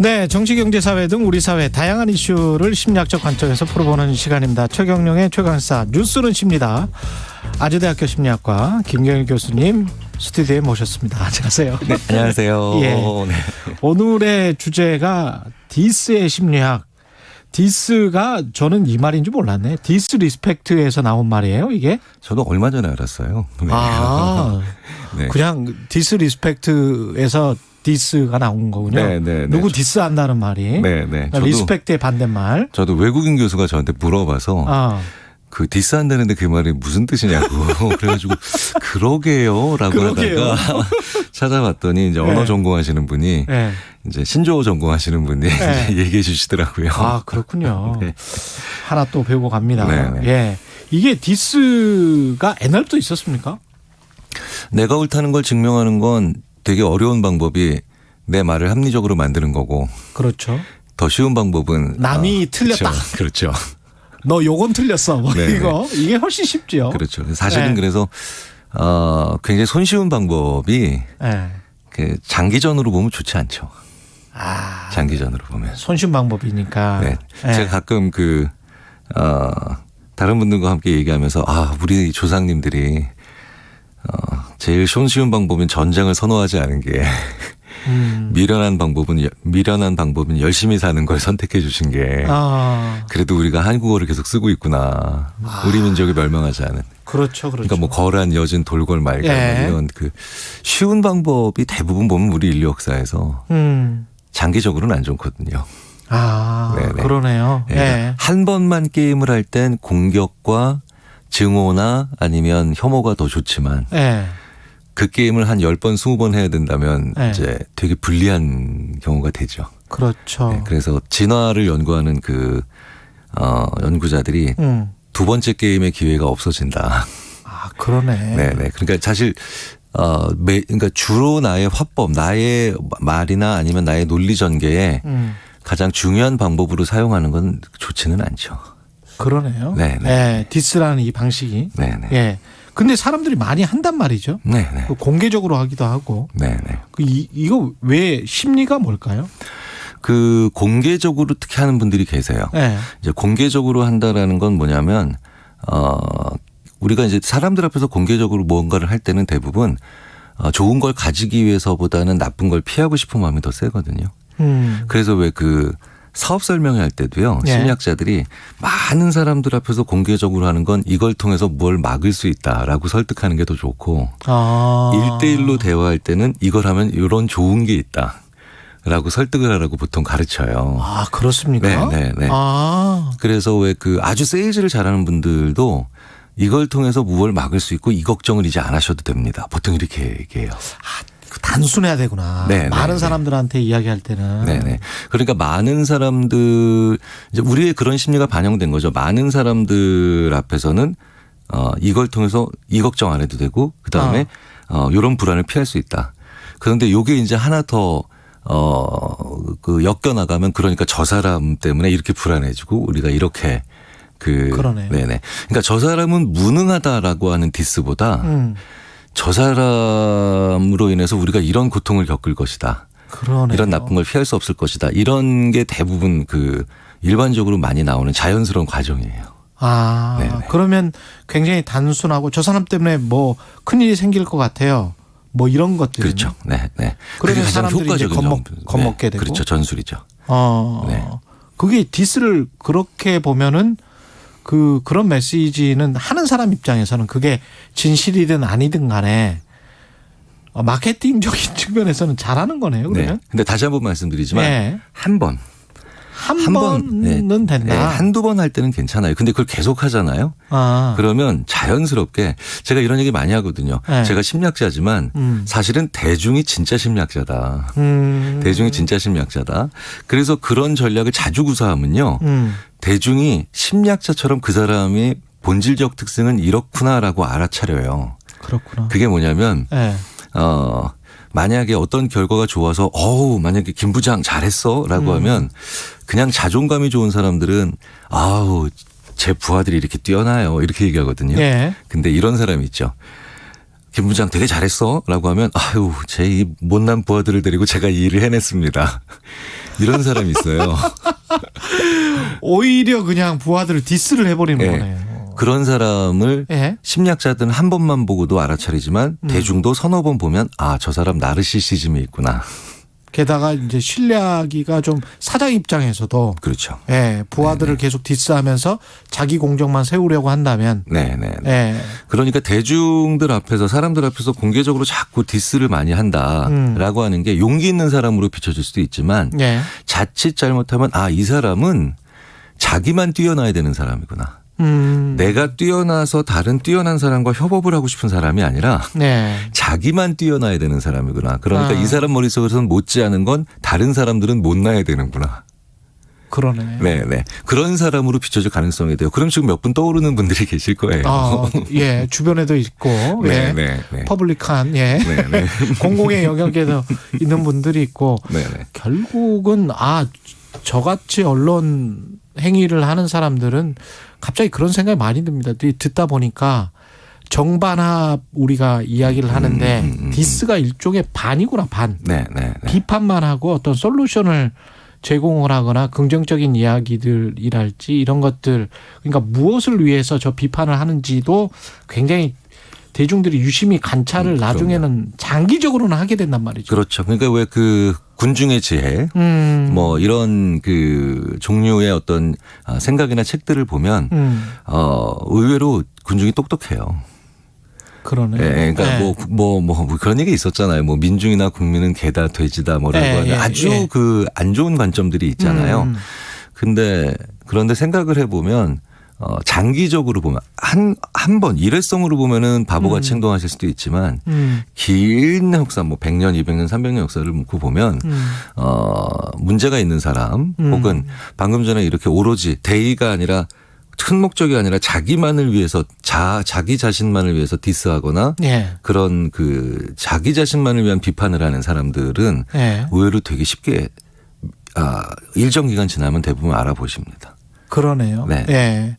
네, 정치, 경제, 사회 등 우리 사회 다양한 이슈를 심리학적 관점에서 풀어보는 시간입니다. 최경영의 최강시사 뉴스는 쉽니다. 아주대학교 심리학과 김경일 교수님 스튜디오에 모셨습니다. 안녕하세요. 네, 안녕하세요. 예. 네. 오늘의 주제가 디스의 심리학. 디스가 저는 이 말인 줄 몰랐네. 디스 리스펙트에서 나온 말이에요, 이게? 저도 얼마 전에 알았어요. 네. 아, 네. 그냥 디스 리스펙트에서 디스가 나온 거군요. 네. 누구 디스한다는 말이. 네. 그러니까 리스펙트의 반대말. 저도 외국인 교수가 저한테 물어봐서 그 디스한다는데 그 말이 무슨 뜻이냐고 그래가지고 그러게요라고 하다가 찾아봤더니 이제 언어 전공하시는 분이 이제 신조어 전공하시는 분이 이제 얘기해 주시더라고요. 아, 그렇군요. 네. 하나 또 배우고 갑니다. 네. 예, 이게 디스가 옛날부터 있었습니까? 내가 옳다는 걸 증명하는 건 되게 어려운 방법이 내 말을 합리적으로 만드는 거고. 그렇죠. 더 쉬운 방법은 남이 틀렸다. 그렇죠. 너 요건 틀렸어. 뭐 네. 이게 훨씬 쉽죠. 그렇죠. 사실은 네. 그래서 굉장히 손쉬운 방법이 그 장기전으로 보면 좋지 않죠. 장기전으로 보면 손쉬운 방법이니까. 네. 제가 가끔 다른 분들과 함께 얘기하면서 우리 조상님들이 제일 손쉬운 방법은 전쟁을 선호하지 않은 게 미련한 방법은 열심히 사는 걸 선택해 주신 게 그래도 우리가 한국어를 계속 쓰고 있구나. 우리 민족이 멸망하지 않은. 그렇죠. 그러니까 뭐 거란 여진 돌궐 말가 이런 그 쉬운 방법이 대부분 보면 우리 인류 역사에서 장기적으로는 안 좋거든요. 네네. 그러네요. 네. 한 번만 게임을 할 땐 공격과 증오나 아니면 혐오가 더 좋지만 그 게임을 한 10번, 20번 해야 된다면 이제 되게 불리한 경우가 되죠. 그렇죠. 네, 그래서 진화를 연구하는 그 연구자들이 두 번째 게임의 기회가 없어진다. 그러네. 네네. 그러니까 사실 그러니까 주로 나의 화법, 나의 말이나 아니면 나의 논리 전개에 가장 중요한 방법으로 사용하는 건 좋지는 않죠. 그러네요. 네네. 디스라는 이 방식이. 네네. 예. 근데 사람들이 많이 한단 말이죠. 네네. 공개적으로 하기도 하고. 네네. 이거 왜 심리가 뭘까요? 그 공개적으로 특히 하는 분들이 계세요. 이제 공개적으로 한다라는 건 뭐냐면 우리가 이제 사람들 앞에서 공개적으로 무언가를 할 때는 대부분 좋은 걸 가지기 위해서보다는 나쁜 걸 피하고 싶은 마음이 더 세거든요. 그래서 왜 그 사업 설명회 할 때도요. 심리학자들이 많은 사람들 앞에서 공개적으로 하는 건 이걸 통해서 뭘 막을 수 있다라고 설득하는 게 더 좋고 1대1로 대화할 때는 이걸 하면 이런 좋은 게 있다. 라고 설득을 하라고 보통 가르쳐요. 그렇습니까? 네네네. 그래서 왜 그 아주 세일즈를 잘하는 분들도 이걸 통해서 무엇을 막을 수 있고 이 걱정을 이제 안 하셔도 됩니다. 보통 이렇게 얘기해요. 단순해야 되구나. 많은 사람들한테 이야기할 때는. 네네. 그러니까 많은 사람들, 이제 우리의 그런 심리가 반영된 거죠. 많은 사람들 앞에서는 이걸 통해서 이 걱정 안 해도 되고 그 다음에 이런 불안을 피할 수 있다. 그런데 요게 이제 하나 더 엮여나가면 그러니까 저 사람 때문에 이렇게 불안해지고 우리가 이렇게 그러네요. 네네. 그러니까 저 사람은 무능하다라고 하는 디스보다 저 사람으로 인해서 우리가 이런 고통을 겪을 것이다. 그러네요. 이런 나쁜 걸 피할 수 없을 것이다. 이런 게 대부분 일반적으로 많이 나오는 자연스러운 과정이에요. 네네. 그러면 굉장히 단순하고 저 사람 때문에 뭐 큰일이 생길 것 같아요. 뭐 이런 것들. 그렇죠. 네. 그러면 사람들이 이제 겁먹게 되고. 그렇죠. 전술이죠. 네. 그게 디스를 그렇게 보면은 그런 메시지는 하는 사람 입장에서는 그게 진실이든 아니든 간에 마케팅적인 측면에서는 잘하는 거네요. 그러면. 근데 다시 한번 말씀드리지만 한 번은 된다. 한두 번 할 때는 괜찮아요. 근데 그걸 계속 하잖아요. 그러면 자연스럽게 제가 이런 얘기 많이 하거든요. 제가 심리학자지만 사실은 대중이 진짜 심리학자다. 대중이 진짜 심리학자다. 그래서 그런 전략을 자주 구사하면요. 대중이 심리학자처럼 그 사람의 본질적 특성은 이렇구나라고 알아차려요. 그렇구나. 그게 뭐냐면 만약에 어떤 결과가 좋아서 만약에 김 부장 잘했어라고 하면 그냥 자존감이 좋은 사람들은 제 부하들이 이렇게 뛰어나요 이렇게 얘기하거든요. 근데 이런 사람이 있죠. 김 부장 되게 잘했어라고 하면 제 이 못난 부하들을 데리고 제가 이 일을 해냈습니다. 이런 사람이 있어요. 오히려 그냥 부하들을 디스를 해버리는 네. 거네요. 그런 사람을 예. 심리학자들은 한 번만 보고도 알아차리지만 대중도 서너 번 보면 아, 저 사람 나르시시즘이 있구나. 게다가 이제 신뢰하기가 좀 사장 입장에서도 그렇죠. 예, 부하들을 네네. 계속 디스하면서 자기 공정만 세우려고 한다면 네네. 예. 그러니까 대중들 앞에서 사람들 앞에서 공개적으로 자꾸 디스를 많이 한다라고 하는 게 용기 있는 사람으로 비춰질 수도 있지만 예. 자칫 잘못하면 아, 이 사람은 자기만 뛰어나야 되는 사람이구나. 내가 뛰어나서 다른 뛰어난 사람과 협업을 하고 싶은 사람이 아니라 네. 자기만 뛰어나야 되는 사람이구나. 그러니까 이 사람 머릿속에서는 못지않은 건 다른 사람들은 못나야 되는구나. 그러네. 네네. 그런 사람으로 비춰질 가능성이 돼요. 그럼 지금 몇 분 떠오르는 분들이 계실 거예요. 예. 주변에도 있고. 예. 네네. 퍼블릭한, 예. 네네. 공공의 영역에도 있는 분들이 있고. 네네. 결국은, 저같이 언론 행위를 하는 사람들은 갑자기 그런 생각이 많이 듭니다. 듣다 보니까 정반합 우리가 이야기를 하는데 디스가 일종의 반이구나, 반. 네네. 비판만 하고 어떤 솔루션을 제공을 하거나 긍정적인 이야기들이랄지 이런 것들, 그러니까 무엇을 위해서 저 비판을 하는지도 굉장히 대중들이 유심히 관찰을 나중에는 장기적으로는 하게 된단 말이죠. 그렇죠. 그러니까 왜 그 군중의 지혜 뭐 이런 그 종류의 어떤 생각이나 책들을 보면 의외로 군중이 똑똑해요. 그러네. 네, 그러니까 네. 뭐 그런 얘기 있었잖아요. 뭐 민중이나 국민은 개다 돼지다 뭐라고 하는 아주 그 안 좋은 관점들이 있잖아요. 그런데 생각을 해보면 장기적으로 보면 한 번 일회성으로 보면은 바보같이 행동하실 수도 있지만 긴 역사 뭐 100년, 200년, 300년 역사를 묻고 보면 문제가 있는 사람 혹은 방금 전에 이렇게 오로지 대의가 아니라 큰 목적이 아니라 자기만을 위해서 자기 자신만을 위해서 디스하거나 그런 그 자기 자신만을 위한 비판을 하는 사람들은 의외로 되게 쉽게 일정 기간 지나면 대부분 알아보십니다. 그러네요. 네. 예.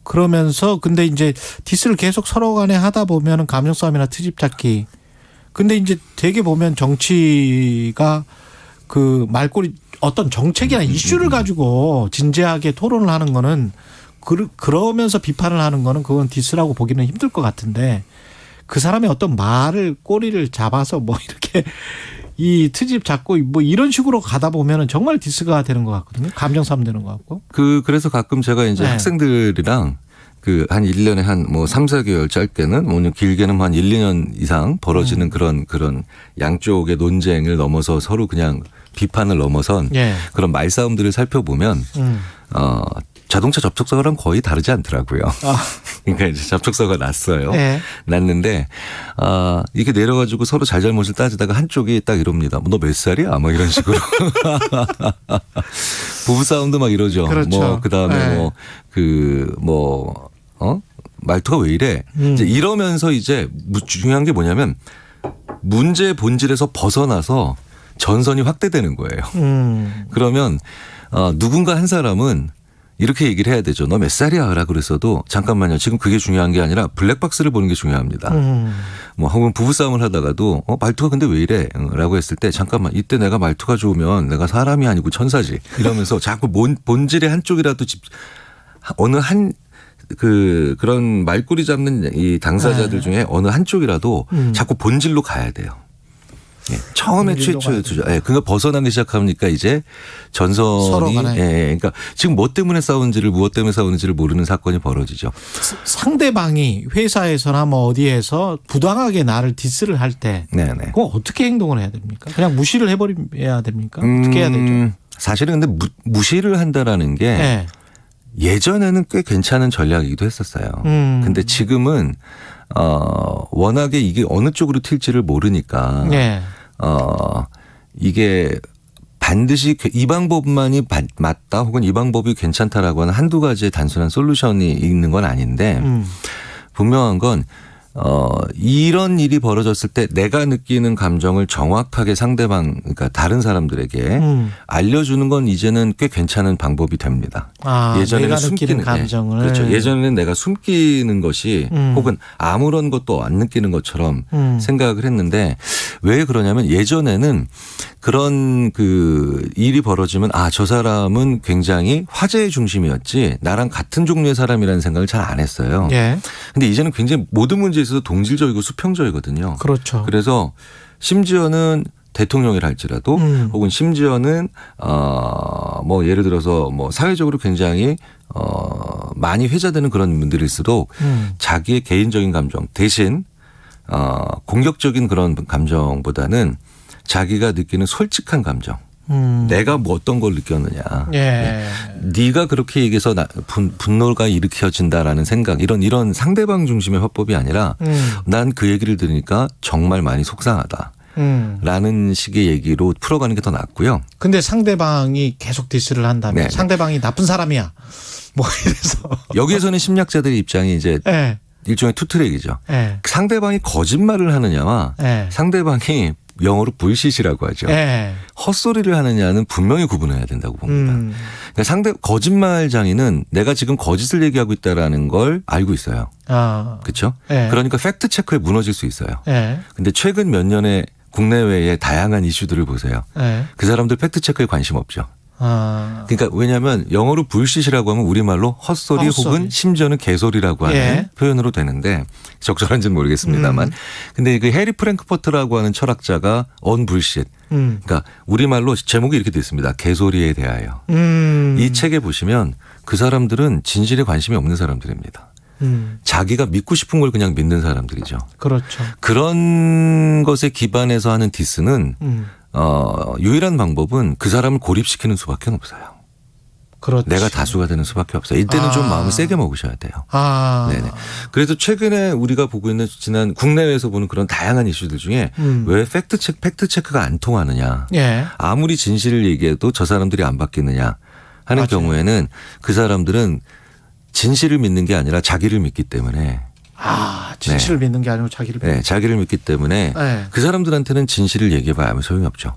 그러면서 근데 이제 디스를 계속 서로 간에 하다 보면은 감정 싸움이나 트집 잡기. 근데 이제 되게 보면 정치가 그 말꼬리 어떤 정책이나 이슈를 가지고 진지하게 토론을 하는 거는 그러면서 비판을 하는 거는 그건 디스라고 보기는 힘들 것 같은데 그 사람의 어떤 말을 꼬리를 잡아서 뭐 이렇게 이 트집 잡고 뭐 이런 식으로 가다 보면은 정말 디스가 되는 것 같거든요. 감정 싸움 되는 것 같고. 그래서 가끔 제가 이제 학생들이랑 그 한 1년에 한 뭐 3, 4개월 짧게는 뭐 길게는 한 1, 2년 이상 벌어지는 그런 양쪽의 논쟁을 넘어서 서로 그냥 비판을 넘어선 그런 말싸움들을 살펴보면 자동차 접촉사고랑 거의 다르지 않더라고요. 그러니까 이제 접촉사고가 났어요. 났는데 이게 내려가지고 서로 잘잘못을 따지다가 한쪽이 딱 이럽니다. 너 몇 살이야? 뭐 이런 식으로. 부부싸움도 막 이러죠. 그렇죠. 뭐 그다음에 말투가 왜 이래? 이제 이러면서 이제 중요한 게 뭐냐면 문제의 본질에서 벗어나서 전선이 확대되는 거예요. 그러면 누군가 한 사람은 이렇게 얘기를 해야 되죠. 너 몇 살이야? 라고 그랬어도 잠깐만요. 지금 그게 중요한 게 아니라 블랙박스를 보는 게 중요합니다. 뭐 혹은 부부싸움을 하다가도 말투가 근데 왜 이래? 라고 했을 때 잠깐만 이때 내가 말투가 좋으면 내가 사람이 아니고 천사지. 이러면서 자꾸 본질의 한쪽이라도 어느 그런 말꼬리 잡는 이 당사자들 중에 어느 한쪽이라도 자꾸 본질로 가야 돼요. 처음에 그거 벗어나기 시작하니까 이제 전선이 그러니까 지금 뭐 때문에 싸우는지를 무엇 때문에 싸우는지를 모르는 사건이 벌어지죠. 상대방이 회사에서나 뭐 어디에서 부당하게 나를 디스를 할 때 그거 어떻게 행동을 해야 됩니까? 그냥 무시를 해버려야 됩니까? 어떻게 해야 되죠? 사실은 근데 무시를 한다라는 게 예전에는 꽤 괜찮은 전략이기도 했었어요. 근데 지금은 워낙에 이게 어느 쪽으로 튈지를 모르니까 이게 반드시 이 방법만이 맞다 혹은 이 방법이 괜찮다라고 하는 한두 가지의 단순한 솔루션이 있는 건 아닌데 분명한 건 이런 일이 벌어졌을 때 내가 느끼는 감정을 정확하게 상대방 그러니까 다른 사람들에게 알려주는 건 이제는 꽤 괜찮은 방법이 됩니다. 예전에는 내가 느끼는 감정을. 그렇죠. 예전에는 내가 숨기는 것이 혹은 아무런 것도 안 느끼는 것처럼 생각을 했는데 왜 그러냐면 예전에는 그런 그 일이 벌어지면 저 사람은 굉장히 화제의 중심이었지 나랑 같은 종류의 사람이라는 생각을 잘 안 했어요. 예. 근데 이제는 굉장히 모든 문제에 있어서 동질적이고 수평적이거든요. 그렇죠. 그래서 심지어는 대통령이라 할지라도 혹은 심지어는 뭐 예를 들어서 뭐 사회적으로 굉장히 많이 회자되는 그런 분들일수록 자기의 개인적인 감정 대신 공격적인 그런 감정보다는 자기가 느끼는 솔직한 감정. 내가 뭐 어떤 걸 느꼈느냐. 예. 네가 그렇게 얘기해서 분노가 일으켜진다라는 생각 이런 상대방 중심의 화법이 아니라 난 그 얘기를 들으니까 정말 많이 속상하다. 라는 식의 얘기로 풀어가는 게 더 낫고요. 근데 상대방이 계속 디스를 한다면 상대방이 나쁜 사람이야. 뭐 이래서. 여기에서는 심리학자들의 입장이 이제 네. 일종의 투트랙이죠. 네. 상대방이 거짓말을 하느냐와 상대방이 영어로 불시시라고 하죠. 헛소리를 하느냐는 분명히 구분해야 된다고 봅니다. 그러니까 거짓말 장인은 내가 지금 거짓을 얘기하고 있다라는 걸 알고 있어요. 그렇죠? 그러니까 팩트 체크에 무너질 수 있어요. 근데 최근 몇 년의 국내외의 다양한 이슈들을 보세요. 그 사람들 팩트 체크에 관심 없죠. 그러니까 왜냐하면 영어로 불시시라고 하면 우리말로 헛소리 혹은 심지어는 개소리라고 하는 표현으로 되는데 적절한지는 모르겠습니다만 근데 그 해리 프랭크퍼트라고 하는 철학자가 언불시잇 그러니까 우리말로 제목이 이렇게 되어 있습니다. 개소리에 대하여. 이 책에 보시면 그 사람들은 진실에 관심이 없는 사람들입니다. 자기가 믿고 싶은 걸 그냥 믿는 사람들이죠. 그렇죠. 그런 것에 기반해서 하는 디스는 유일한 방법은 그 사람을 고립시키는 수밖에 없어요. 그렇죠. 내가 다수가 되는 수밖에 없어요. 이때는 좀 마음을 세게 먹으셔야 돼요. 네네. 그래서 최근에 우리가 보고 있는 지난 국내외에서 보는 그런 다양한 이슈들 중에 왜 팩트 체크가 안 통하느냐. 아무리 진실을 얘기해도 저 사람들이 안 바뀌느냐 하는 경우에는 그 사람들은 진실을 믿는 게 아니라 자기를 믿기 때문에. 진실을 믿는 게 아니고 자기를 믿는. 네, 자기를 믿기 때문에 그 사람들한테는 진실을 얘기해봐야 아무 소용이 없죠.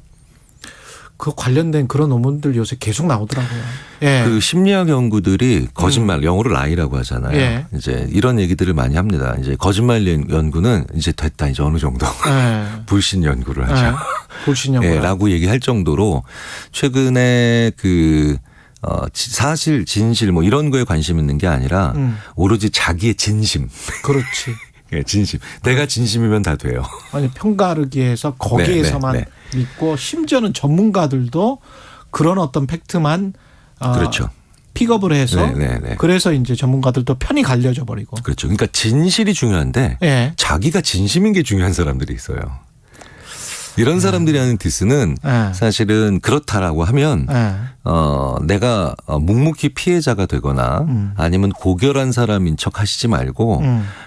그 관련된 그런 논문들 요새 계속 나오더라고요. 그 심리학 연구들이 거짓말, 영어로 라이라고 하잖아요. 이제 이런 얘기들을 많이 합니다. 이제 거짓말 연구는 이제 됐다, 이제 어느 정도. 불신 연구를 하죠. 불신 연구. 라고 얘기할 정도로 최근에 사실, 진실 뭐 이런 거에 관심 있는 게 아니라 오로지 자기의 진심. 그렇지. 진심. 내가 진심이면 다 돼요. 아니 편가르기 해서 거기에서만 믿고 심지어는 전문가들도 그런 어떤 팩트만 그렇죠. 픽업을 해서 그래서 이제 전문가들도 편이 갈려져 버리고. 그렇죠. 그러니까 진실이 중요한데 자기가 진심인 게 중요한 사람들이 있어요. 이런 사람들이 하는 디스는 사실은 그렇다라고 하면 내가 묵묵히 피해자가 되거나 아니면 고결한 사람인 척 하시지 말고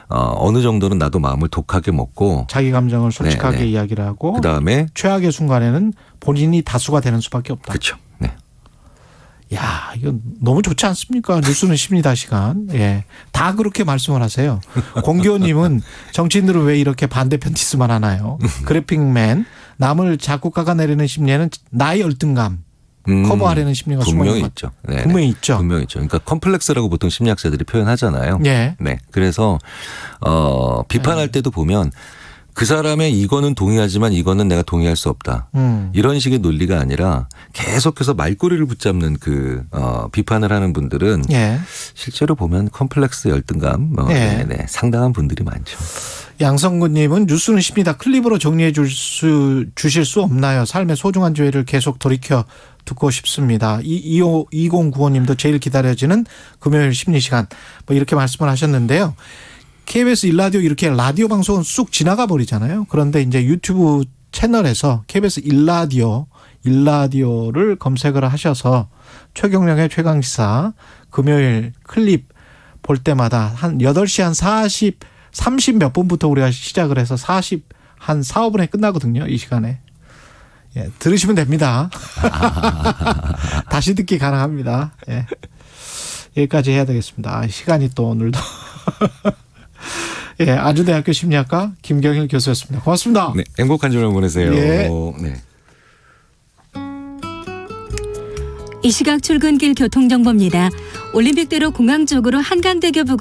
어느 정도는 나도 마음을 독하게 먹고 자기 감정을 솔직하게 이야기를 하고 그다음에 최악의 순간에는 본인이 다수가 되는 수밖에 없다. 그렇죠. 야, 이건 너무 좋지 않습니까? 뉴스는 십니다 시간. 다 그렇게 말씀을 하세요. 공교님은 정치인들은 왜 이렇게 반대편 디스만 하나요? 그래픽맨, 남을 자꾸 깎아내리는 심리에는 나의 열등감 커버하려는 심리가 분명히 있죠. 분명히 있죠. 분명히 있죠. 그러니까 컴플렉스라고 보통 심리학자들이 표현하잖아요. 그래서 비판할 때도 보면 그 사람의 이거는 동의하지만 이거는 내가 동의할 수 없다. 이런 식의 논리가 아니라 계속해서 말꼬리를 붙잡는 비판을 하는 분들은 실제로 보면 컴플렉스 열등감 상당한 분들이 많죠. 양성근님은 뉴스는 십니다. 클립으로 정리해 주실 수 없나요? 삶의 소중한 기회를 계속 돌이켜 듣고 싶습니다. 2095님도 제일 기다려지는 금요일 심리시간 뭐 이렇게 말씀을 하셨는데요. KBS 1라디오 이렇게 라디오 방송은 쑥 지나가 버리잖아요. 그런데 이제 유튜브 채널에서 KBS 1라디오를 검색을 하셔서 최경령의 최강시사 금요일 클립 볼 때마다 한 8시 한 30 몇 분부터 우리가 시작을 해서 한 4, 5분에 끝나거든요. 이 시간에. 들으시면 됩니다. 다시 듣기 가능합니다. 여기까지 해야 되겠습니다. 시간이 또 오늘도. 아주대학교 심리학과 김경일 교수였습니다. 고맙습니다. 네, 행복한 저녁 보내세요. 이 시각 출근길 교통정보입니다. 올림픽대로 공항 쪽으로 한강대교 부근